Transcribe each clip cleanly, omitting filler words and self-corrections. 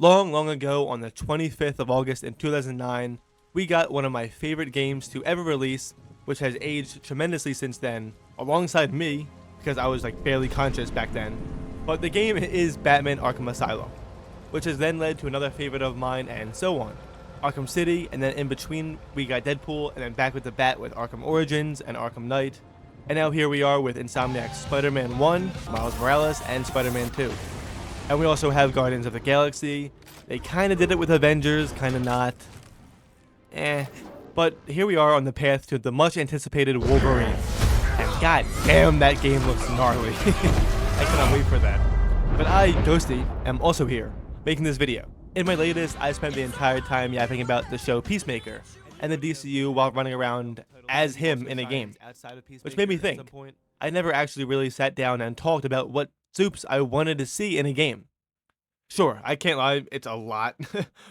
Long ago, on the 25th of August in 2009, we got one of my favorite games to ever release, which has aged tremendously since then, alongside me, because I was like barely conscious back then. But the game is Batman Arkham Asylum, which has then led to another favorite of mine, and so on. Arkham City, and then in between we got Deadpool, and then back with the Bat with Arkham Origins and Arkham Knight. And now here we are with Insomniac's Spider-Man 1, Miles Morales, and Spider-Man 2. And we also have Guardians of the Galaxy. They kind of did it with Avengers, kind of not. But here we are on the path to the much anticipated Wolverine. And god damn, that game looks gnarly. I cannot wait for that. But I, Ghostie, am also here, making this video. In my latest, I spent the entire time yapping about the show Peacemaker and the DCU while running around as him in a game. Which made me think, I never actually really sat down and talked about what soups I wanted to see in a game. Sure, I can't lie, it's a lot,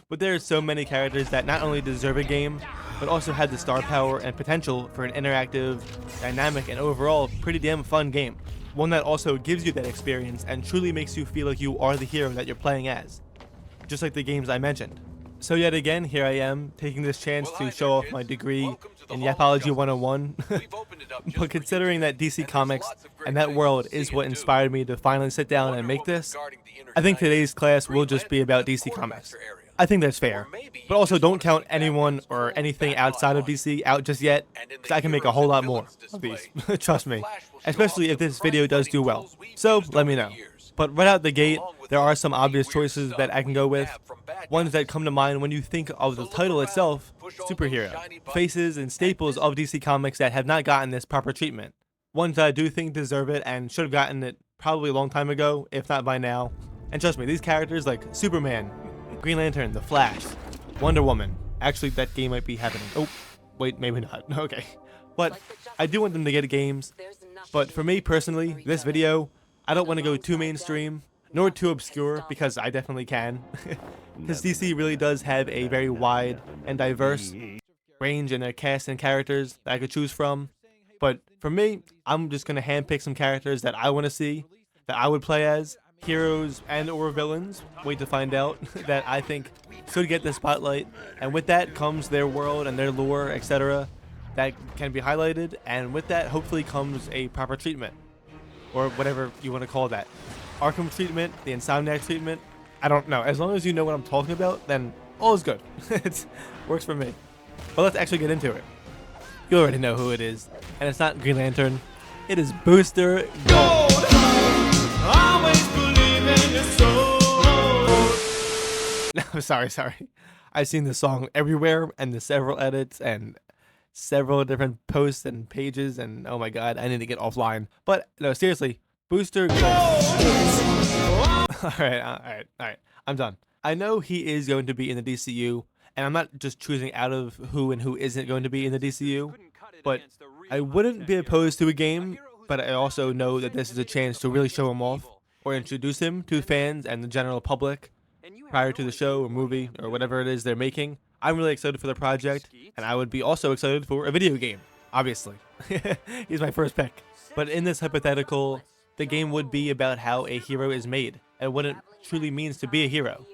but there are so many characters that not only deserve a game, but also have the star power and potential for an interactive, dynamic, and overall pretty damn fun game. One that also gives you that experience and truly makes you feel like you are the hero that you're playing as. Just like the games I mentioned. So yet again, here I am, taking this chance to show off my degree in Yapology 101. But considering that DC Comics and that world is what inspired me to finally sit down and make this, I think today's class will just be about DC Comics. I think that's fair. But also don't count anyone or anything outside of DC out just yet, because I can make a whole lot more of these. Trust me. Especially if this video does do well. So, let me know. But right out the gate, there are some obvious choices that I can go with. Ones that come to mind when you think of the title itself, superhero. Faces and staples of DC Comics that have not gotten this proper treatment. Ones that I do think deserve it and should have gotten it probably a long time ago, if not by now. And trust me, these characters like Superman, Green Lantern, The Flash, Wonder Woman. Actually, that game might be happening. Oh, wait, maybe not. Okay. But I do want them to get games. But for me personally, this video, I don't want to go too mainstream, nor too obscure, because I definitely can. Because DC really does have a very wide and diverse range in their cast and characters that I could choose from. But for me, I'm just going to handpick some characters that I want to see, that I would play as, heroes and or villains, wait to find out, that I think should get the spotlight. And with that comes their world and their lore, etc. that can be highlighted, and with that hopefully comes a proper treatment. Or whatever you want to call that. Arkham treatment, the Insomniac treatment, I don't know. As long as you know what I'm talking about, then all is good. It works for me. But let's actually get into it. You already know who it is. And it's not Green Lantern. It is Booster Gold. Always believe in your soul. No, sorry. I've seen this song everywhere, and the several edits, and several different posts and pages, and oh my god, I need to get offline. But no, seriously, Booster Gold. Alright, I'm done. I know he is going to be in the DCU, and I'm not just choosing out of who and who isn't going to be in the DCU, but I wouldn't be opposed to a game, but I also know that this is a chance to really show him off, or introduce him to fans and the general public prior to the show or movie or whatever it is they're making. I'm really excited for the project, and I would be also excited for a video game, obviously. He's my first pick. But in this hypothetical, the game would be about how a hero is made, and what it truly means to be a hero.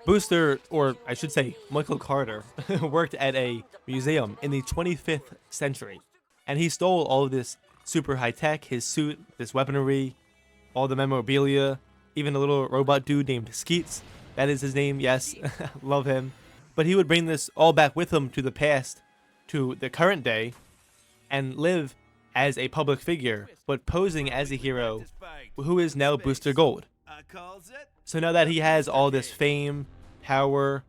Booster, or I should say Michael Carter, worked at a museum in the 25th century, and he stole all of this super high tech, his suit, this weaponry, all the memorabilia, even a little robot dude named Skeets. That is his name, yes, love him. But he would bring this all back with him to the past, to the current day, and live as a public figure, but posing as a hero who is now Booster Gold. So now that he has all this fame, power,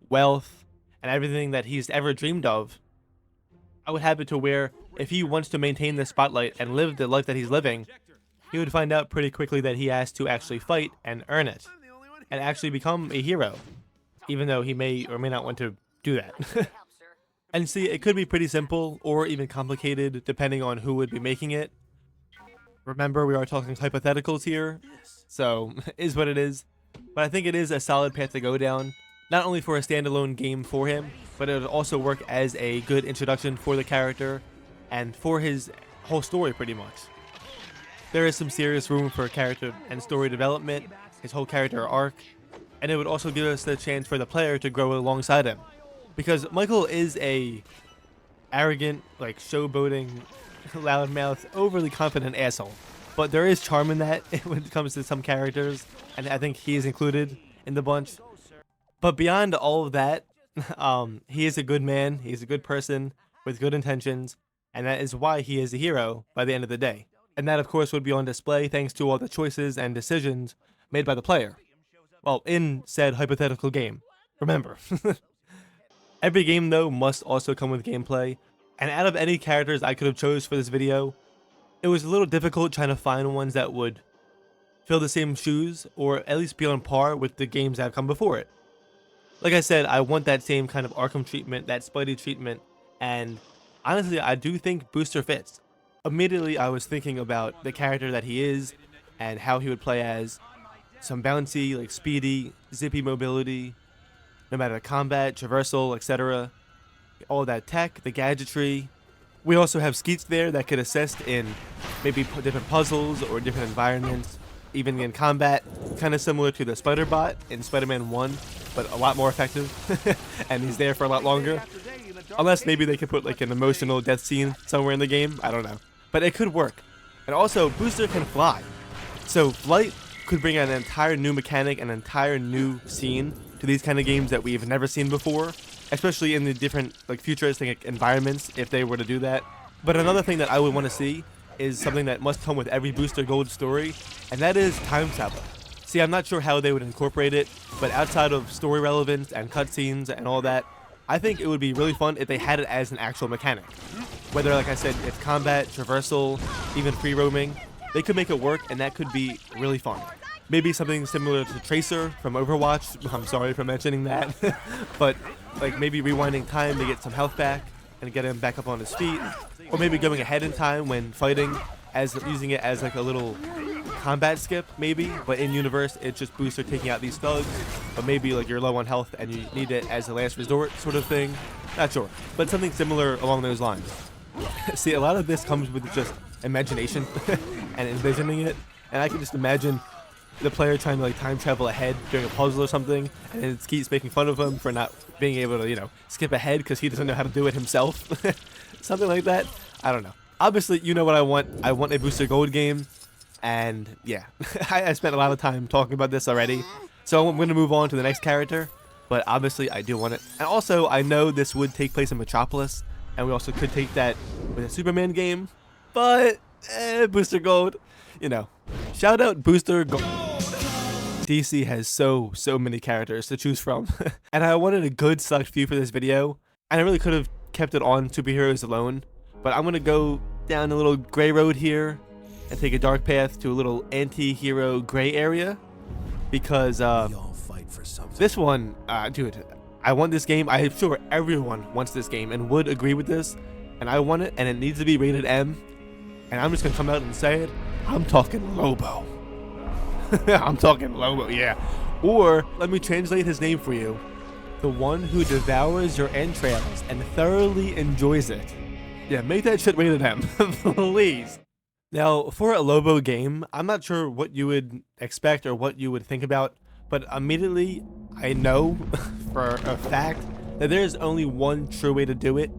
wealth, and everything that he's ever dreamed of, I would have it to where if he wants to maintain the spotlight and live the life that he's living, he would find out pretty quickly that he has to actually fight and earn it, and actually become a hero, even though he may or may not want to do that. And see, it could be pretty simple or even complicated depending on who would be making it. Remember, we are talking hypotheticals here, so is what it is. But I think it is a solid path to go down, not only for a standalone game for him, but it would also work as a good introduction for the character and for his whole story pretty much. There is some serious room for character and story development, his whole character arc, and it would also give us the chance for the player to grow alongside him. Because Michael is a arrogant, like showboating, loudmouth, overly confident asshole. But there is charm in that when it comes to some characters, and I think he is included in the bunch. But beyond all of that, he is a good man, he's a good person with good intentions, and that is why he is a hero by the end of the day. And that of course would be on display thanks to all the choices and decisions made by the player. Well, in said hypothetical game. Remember. Every game though must also come with gameplay, and out of any characters I could have chose for this video, it was a little difficult trying to find ones that would fill the same shoes, or at least be on par with the games that have come before it. Like I said, I want that same kind of Arkham treatment, that Spidey treatment, and honestly I do think Booster fits. Immediately I was thinking about the character that he is, and how he would play as some bouncy, like speedy, zippy mobility, no matter combat, traversal, etc. All that tech, the gadgetry. We also have Skeets there that could assist in maybe different puzzles or different environments, even in combat, kind of similar to the Spider Bot in Spider-Man 1, but a lot more effective, and he's there for a lot longer. Unless maybe they could put like an emotional death scene somewhere in the game, I don't know. But it could work. And also, Booster can fly. So flight could bring an entire new mechanic, an entire new scene to these kind of games that we've never seen before, especially in the different like futuristic environments if they were to do that. But another thing that I would want to see is something that must come with every Booster Gold story, and that is time travel. See, I'm not sure how they would incorporate it, but outside of story relevance and cutscenes and all that, I think it would be really fun if they had it as an actual mechanic. Whether, like I said, it's combat, traversal, even free roaming, they could make it work, and that could be really fun. Maybe something similar to Tracer from Overwatch. I'm sorry for mentioning that. But like maybe rewinding time to get some health back and get him back up on his feet. Or maybe going ahead in time when fighting, as using it as like a little combat skip maybe. But in universe, it's just Booster taking out these thugs. But maybe like you're low on health and you need it as a last resort sort of thing. Not sure. But something similar along those lines. See, a lot of this comes with just imagination and envisioning it. And I can just imagine the player trying to like time travel ahead during a puzzle or something, and it keeps making fun of him for not being able to, you know, skip ahead because he doesn't know how to do it himself. Something like that. I don't know. Obviously, you know what I want. I want a Booster Gold game, and yeah, I spent a lot of time talking about this already, so I'm going to move on to the next character, but obviously I do want it. And also, I know this would take place in Metropolis, and we also could take that with a Superman game, but Booster Gold, you know. Shout out Booster Gold. DC has so many characters to choose from, and I wanted a good select few for this video, and I really could have kept it on superheroes alone, but I'm gonna go down a little gray road here and take a dark path to a little anti-hero gray area, because this one, dude, I want this game. I'm sure everyone wants this game and would agree with this, and I want it, and it needs to be rated M, and I'm just gonna come out and say it. I'm talking Lobo. I'm talking Lobo, yeah. Or, let me translate his name for you. The one who devours your entrails and thoroughly enjoys it. Yeah, make that shit rated M, please. Now, for a Lobo game, I'm not sure what you would expect or what you would think about, but immediately, I know for a fact that there's only one true way to do it,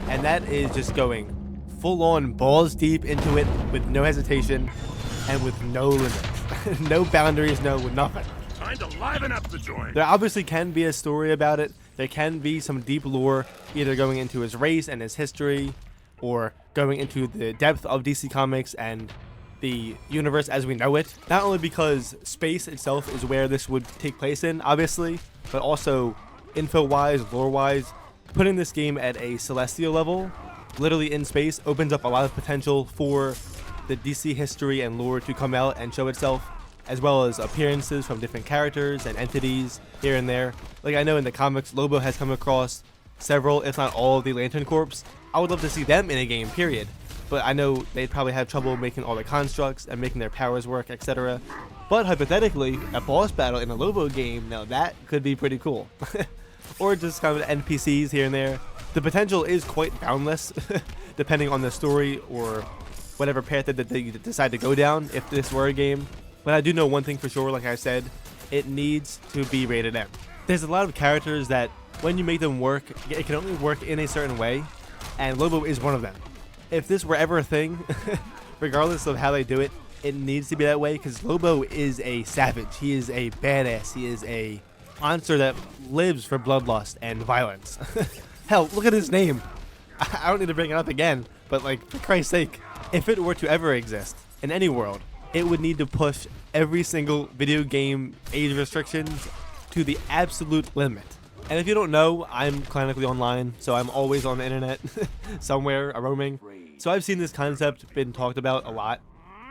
and that is just going full-on balls deep into it with no hesitation and with no limits. No boundaries, no nothing. Time to liven up the joint. There obviously can be a story about it. There can be some deep lore, either going into his race and his history, or going into the depth of DC Comics and the universe as we know it. Not only because space itself is where this would take place in, obviously, but also info-wise, lore-wise, putting this game at a celestial level, literally in space, opens up a lot of potential for the DC history and lore to come out and show itself, as well as appearances from different characters and entities here and there. Like I know in the comics, Lobo has come across several, if not all, of the Lantern Corps. I would love to see them in a game, period. But I know they'd probably have trouble making all the constructs and making their powers work, etc. But hypothetically, a boss battle in a Lobo game, now that could be pretty cool. Or just kind of NPCs here and there. The potential is quite boundless, depending on the story or whatever path that they decide to go down if this were a game. But I do know one thing for sure, like I said, it needs to be rated M. There's a lot of characters that when you make them work, it can only work in a certain way, and Lobo is one of them. If this were ever a thing, regardless of how they do it, it needs to be that way because Lobo is a savage. He is a badass. He is a monster that lives for bloodlust and violence. Hell, look at his name. I don't need to bring it up again, but like, for Christ's sake, if it were to ever exist in any world, it would need to push every single video game age restrictions to the absolute limit. And if you don't know, I'm clinically online, so I'm always on the internet, somewhere, roaming. So I've seen this concept been talked about a lot,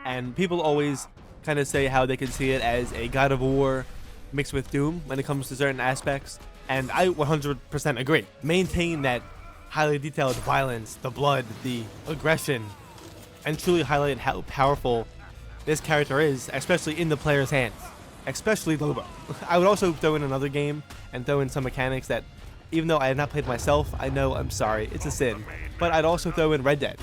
and people always kind of say how they can see it as a God of War mixed with Doom when it comes to certain aspects, and I 100% agree. Maintain that highly detailed violence, the blood, the aggression, and truly highlight how powerful this character is, especially in the player's hands. Especially Lobo. I would also throw in another game and throw in some mechanics that, even though I have not played myself, I know, I'm sorry, it's a sin. But I'd also throw in Red Dead.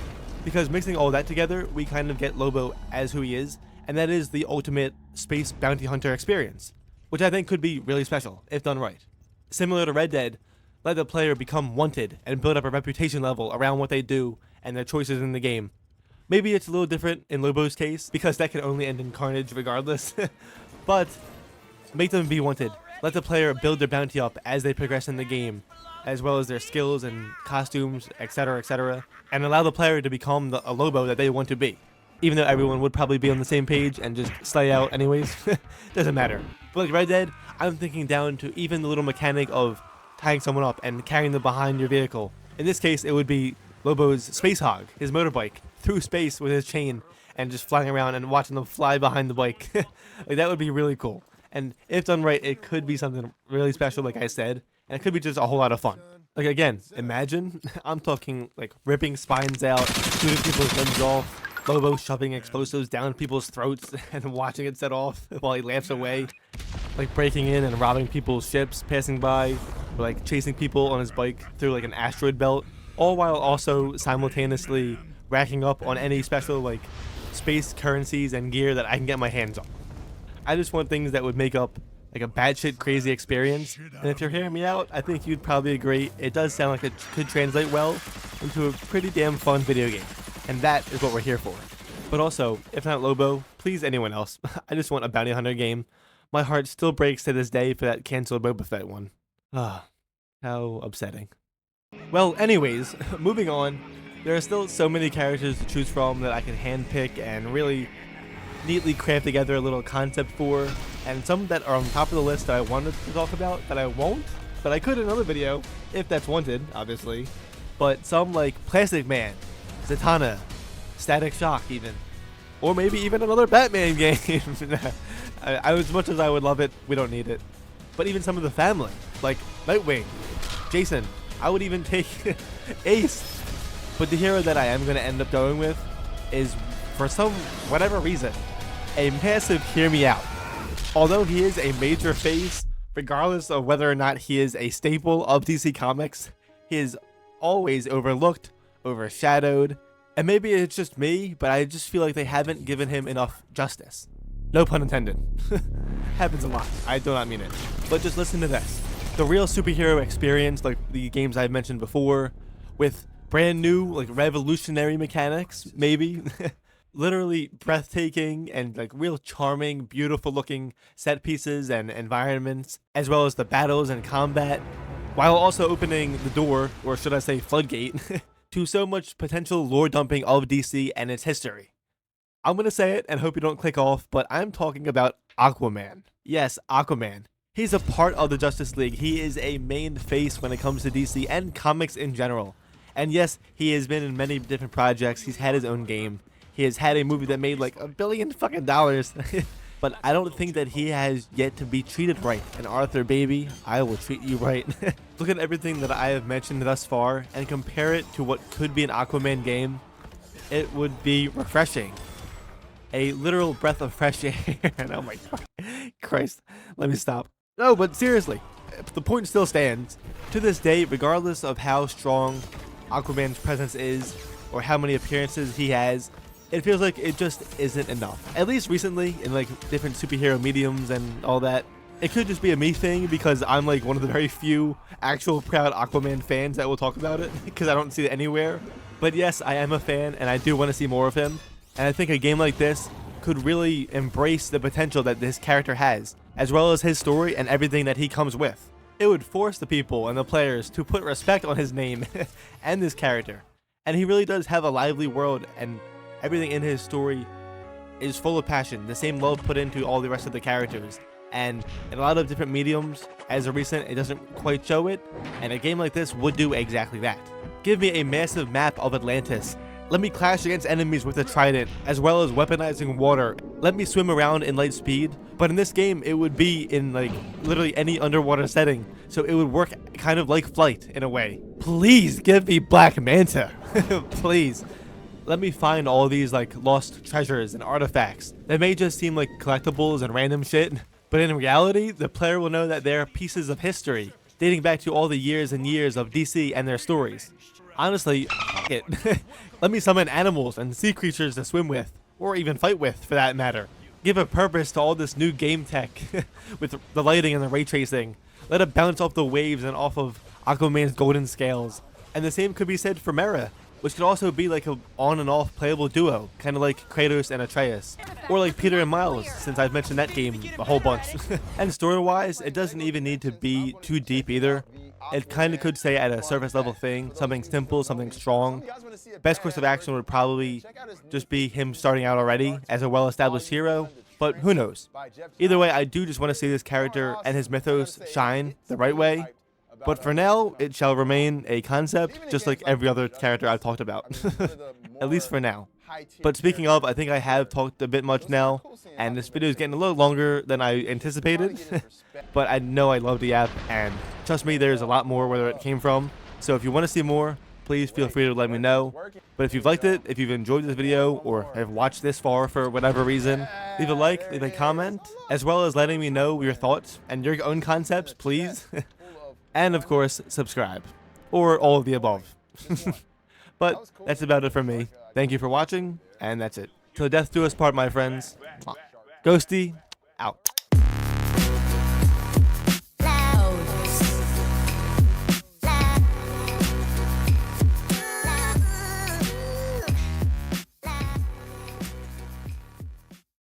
Because mixing all that together, we kind of get Lobo as who he is, and that is the ultimate space bounty hunter experience, which I think could be really special, if done right. Similar to Red Dead, let the player become wanted and build up a reputation level around what they do and their choices in the game. Maybe it's a little different in Lobo's case, because that can only end in carnage regardless. But make them be wanted. Let the player build their bounty up as they progress in the game, as well as their skills and costumes, etc., and allow the player to become a Lobo that they want to be. Even though everyone would probably be on the same page and just slay out anyways, doesn't matter. But like Red Dead, I'm thinking down to even the little mechanic of tying someone up and carrying them behind your vehicle. In this case, it would be Lobo's Space Hog, his motorbike, through space with his chain, and just flying around and watching them fly behind the bike. Like, that would be really cool. And if done right, it could be something really special, like I said, and it could be just a whole lot of fun. Like, again, imagine, I'm talking like ripping spines out, shooting people's limbs off, Lobo shoving explosives down people's throats and watching it set off while he laughs away, like breaking in and robbing people's ships passing by, or like chasing people on his bike through like an asteroid belt, all while also simultaneously racking up on any special like space currencies and gear that I can get my hands on. I just want things that would make up like a batshit crazy experience, and if you're hearing me out, I think you'd probably agree it does sound like it could translate well into a pretty damn fun video game, and that is what we're here for. But also, if not Lobo, please anyone else, I just want a bounty hunter game. My heart still breaks to this day for that cancelled Boba Fett one. Ah, how upsetting. Well, anyways, moving on. There are still so many characters to choose from that I can handpick and really neatly craft together a little concept for, and some that are on top of the list that I wanted to talk about that I won't, but I could in another video, if that's wanted, obviously. But some like Plastic Man, Zatanna, Static Shock even, or maybe even another Batman game. As much as I would love it, we don't need it. But even some of the family, like Nightwing, Jason, I would even take Ace. But the hero that I am going to end up going with is, for whatever reason, a massive hear me out. Although he is a major face, regardless of whether or not he is a staple of DC Comics, he is always overlooked, overshadowed, and maybe it's just me, but I just feel like they haven't given him enough justice. No pun intended. Happens a lot. I do not mean it. But just listen to this. The real superhero experience, like the games I've mentioned before, with brand new, like revolutionary mechanics, maybe. Literally breathtaking and like real charming, beautiful looking set pieces and environments, as well as the battles and combat, while also opening the door, or should I say floodgate, to so much potential lore dumping of DC and its history. I'm gonna say it and hope you don't click off, but I'm talking about Aquaman. Yes, Aquaman. He's a part of the Justice League. He is a main face when it comes to DC and comics in general. And yes, he has been in many different projects. He's had his own game. He has had a movie that made like $1 billion fucking dollars. But I don't think that he has yet to be treated right. And Arthur, baby, I will treat you right. Look at everything that I have mentioned thus far and compare it to what could be an Aquaman game. It would be refreshing. A literal breath of fresh air. Oh my Christ, let me stop. No, but seriously, the point still stands. To this day, regardless of how strong Aquaman's presence is or how many appearances he has, it feels like it just isn't enough. At least recently, in like different superhero mediums and all that, It could just be a me thing because I'm like one of the very few actual proud Aquaman fans that will talk about it because I don't see it anywhere. But yes, I am a fan and I do want to see more of him. And I think a game like this could really embrace the potential that this character has, as well as his story and everything that he comes with. It would force the people and the players to put respect on his name and his character. And he really does have a lively world, and everything in his story is full of passion, the same love put into all the rest of the characters. And in a lot of different mediums, as of recent, it doesn't quite show it, and a game like this would do exactly that. Give me a massive map of Atlantis. Let me clash against enemies with a trident, as well as weaponizing water. Let me swim around in light speed, but in this game, it would be in like literally any underwater setting, so it would work kind of like Flight in a way. Please give me Black Manta. Please. Let me find all these like lost treasures and artifacts that may just seem like collectibles and random shit, but in reality, the player will know that they're pieces of history dating back to all the years and years of DC and their stories. Honestly, f it. Let me summon animals and sea creatures to swim with, or even fight with for that matter. Give a purpose to all this new game tech with the lighting and the ray tracing. Let it bounce off the waves and off of Aquaman's golden scales. And the same could be said for Mera, which could also be like a on and off playable duo, kind of like Kratos and Atreus, or like Peter and Miles, since I've mentioned that game a whole bunch. And story-wise, it doesn't even need to be too deep either. It kind of could stay at a surface level thing, something simple, something strong. Best course of action would probably just be him starting out already as a well-established hero, but who knows. Either way, I do just want to see this character and his mythos shine the right way. But for now, it shall remain a concept, just like every other character I've talked about. At least for now. But speaking of, I think I have talked a bit much now, and this video is getting a little longer than I anticipated. But I know I love the app, and trust me, there's a lot more where it came from. So if you want to see more, please feel free to let me know. But if you've liked it, if you've enjoyed this video, or have watched this far for whatever reason, leave a like, leave a comment, as well as letting me know your thoughts and your own concepts, please. And of course, subscribe. Or all of the above. But that's about it for me. Thank you for watching, and that's it. Till death do us part, my friends. Ghostie, out.